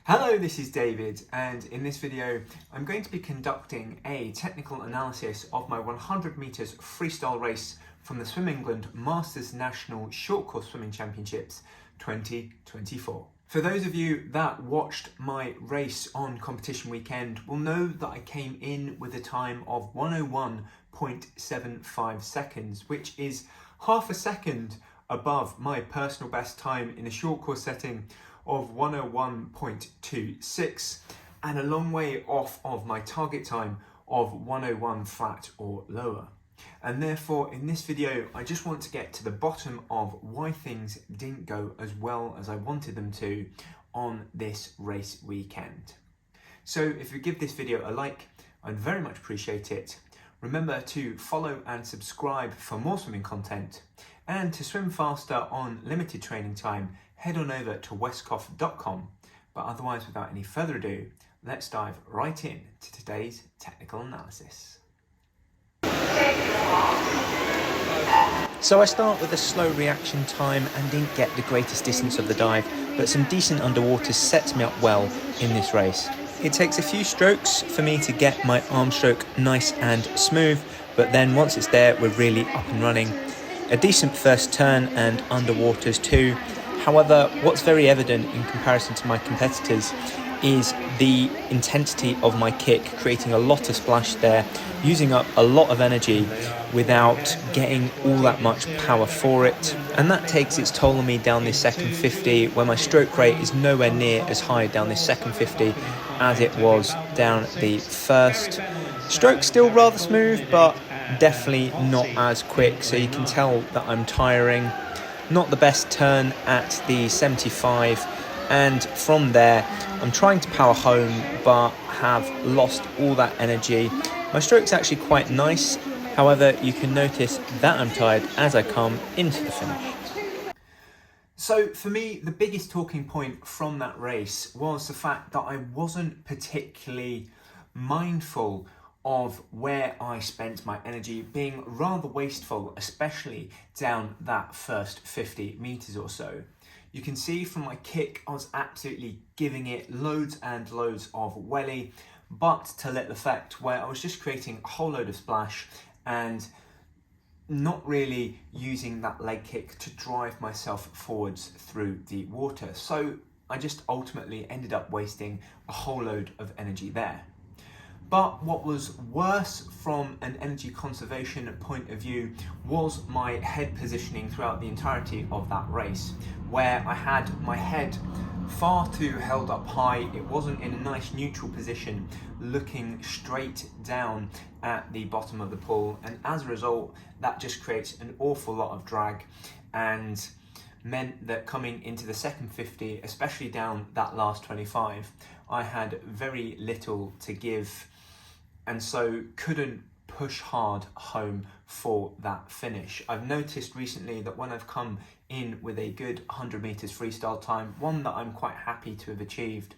Hello, this is David, and in this video I'm going to be conducting a technical analysis of my 100 meters freestyle race from the Swim England Masters National Short Course Swimming Championships 2024. For those of you that watched my race on competition weekend will know that I came in with a time of 101.75 seconds, which is half a second above my personal best time in a short course setting of 101.26 and a long way off of my target time of 101 flat or lower. And therefore in this video I just want to get to the bottom of why things didn't go as well as I wanted them to on this race weekend. So if you give this video a like, I'd very much appreciate it. Remember to follow and subscribe for more swimming content, and to swim faster on limited training time, head on over to westcough.com. But otherwise, without any further ado, let's dive right in to today's technical analysis. So I start with a slow reaction time and didn't get the greatest distance of the dive, but some decent underwater sets me up well in this race. It takes a few strokes for me to get my arm stroke nice and smooth, but then once it's there, we're really up and running. A decent first turn and underwaters too. However, what's very evident in comparison to my competitors is the intensity of my kick, creating a lot of splash there, using up a lot of energy without getting all that much power for it. And that takes its toll on me down this second 50, where my stroke rate is nowhere near as high down this second 50 as it was down the first. Stroke still rather smooth, but definitely not as quick, so you can tell that I'm tiring. Not the best turn at the 75, and from there I'm trying to power home but have lost all that energy. My stroke's actually quite nice, however you can notice that I'm tired as I come into the finish. So for me, the biggest talking point from that race was the fact that I wasn't particularly mindful of where I spent my energy, being rather wasteful, especially down that first 50 meters or so. You can see from my kick, I was absolutely giving it loads and loads of welly, but to little effect, where I was just creating a whole load of splash and not really using that leg kick to drive myself forwards through the water. So I just ultimately ended up wasting a whole load of energy there. But what was worse from an energy conservation point of view was my head positioning throughout the entirety of that race, where I had my head far too held up high. It wasn't in a nice neutral position, looking straight down at the bottom of the pool. And as a result, that just creates an awful lot of drag and meant that coming into the second 50, especially down that last 25, I had very little to give, and so couldn't push hard home for that finish. I've noticed recently that when I've come in with a good 100 meters freestyle time, one that I'm quite happy to have achieved,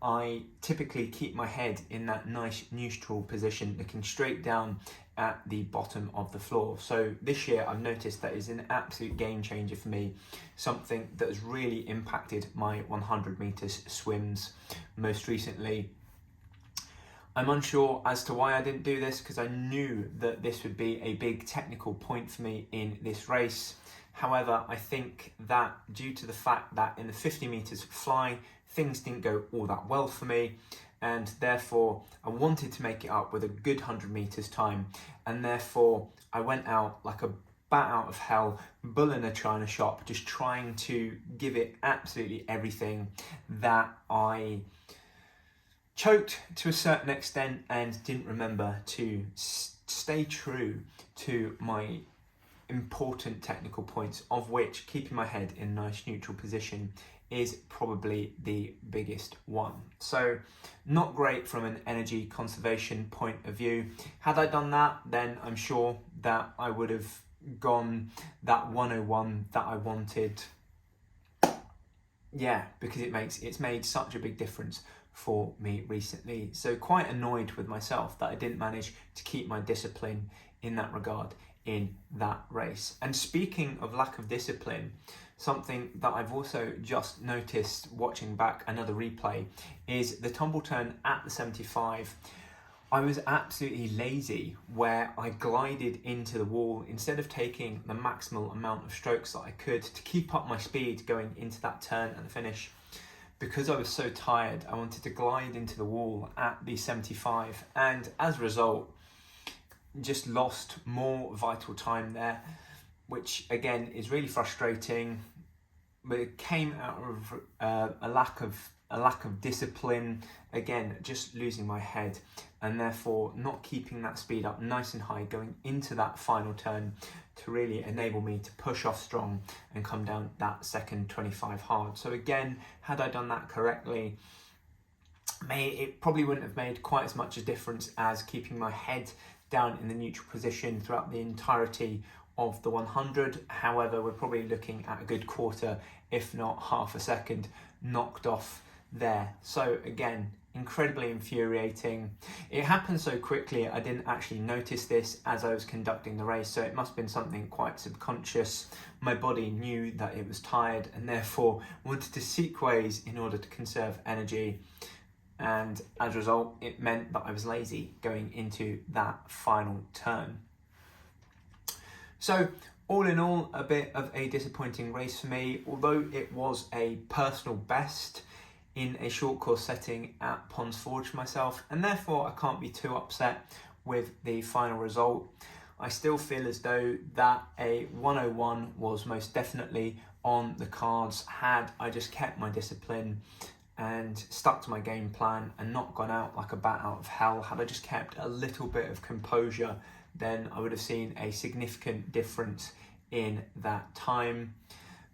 I typically keep my head in that nice neutral position, looking straight down at the bottom of the floor. So this year I've noticed that is an absolute game changer for me, something that has really impacted my 100 meters swims most recently. I'm unsure as to why I didn't do this, because I knew that this would be a big technical point for me in this race. However, I think that due to the fact that in the 50 meters fly, things didn't go all that well for me, and therefore I wanted to make it up with a good 100 meters time, and therefore I went out like a bat out of hell, bull in a china shop, just trying to give it absolutely everything. That I choked to a certain extent and didn't remember to stay true to my important technical points, of which keeping my head in a nice neutral position is probably the biggest one. So not great from an energy conservation point of view. Had I done that, then I'm sure that I would have gone that 101 that I wanted. Yeah, because it's made such a big difference for me recently. So quite annoyed with myself that I didn't manage to keep my discipline in that regard in that race. And speaking of lack of discipline, something that I've also just noticed watching back another replay is the tumble turn at the 75. I was absolutely lazy where I glided into the wall instead of taking the maximal amount of strokes that I could to keep up my speed going into that turn at the finish. Because I was so tired, I wanted to glide into the wall at the 75, and as a result, just lost more vital time there, which again is really frustrating. But it came out of a lack of discipline, again just losing my head, and therefore not keeping that speed up nice and high going into that final turn to really enable me to push off strong and come down that second 25 hard. So again, had I done that correctly, it probably wouldn't have made quite as much a difference as keeping my head down in the neutral position throughout the entirety of the 100. However, we're probably looking at a good quarter, if not half a second, knocked off there. So again, incredibly infuriating. It happened so quickly I didn't actually notice this as I was conducting the race, so it must have been something quite subconscious. My body knew that it was tired and therefore wanted to seek ways in order to conserve energy, and as a result it meant that I was lazy going into that final turn. So all in all, a bit of a disappointing race for me, although it was a personal best in a short course setting at Ponds Forge for myself, and therefore I can't be too upset with the final result. I still feel as though that a 101 was most definitely on the cards had I just kept my discipline and stuck to my game plan and not gone out like a bat out of hell. Had I just kept a little bit of composure, then I would have seen a significant difference in that time.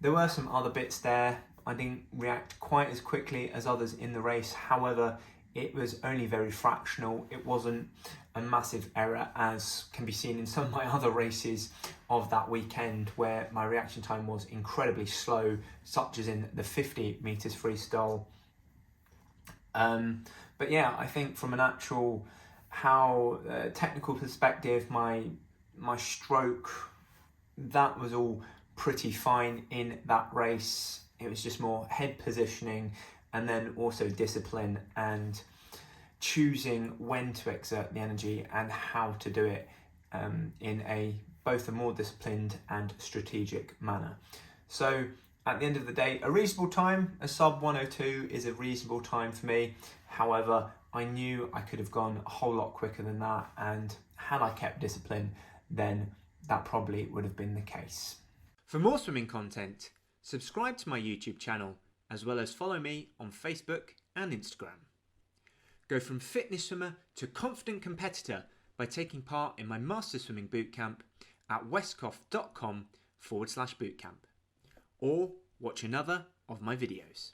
There were some other bits there. I didn't react quite as quickly as others in the race. However, it was only very fractional. It wasn't a massive error, as can be seen in some of my other races of that weekend where my reaction time was incredibly slow, such as in the 100 meters freestyle. But yeah, I think from an actual technical perspective, my stroke, that was all pretty fine in that race. It was just more head positioning and then also discipline and choosing when to exert the energy and how to do it in both a more disciplined and strategic manner. So at the end of the day, a reasonable time, a sub 102 is a reasonable time for me. However, I knew I could have gone a whole lot quicker than that, and had I kept discipline, then that probably would have been the case. For more swimming content, subscribe to my YouTube channel, as well as follow me on Facebook and Instagram. Go from fitness swimmer to confident competitor by taking part in my Master Swimming Bootcamp at westcough.com/bootcamp, or watch another of my videos.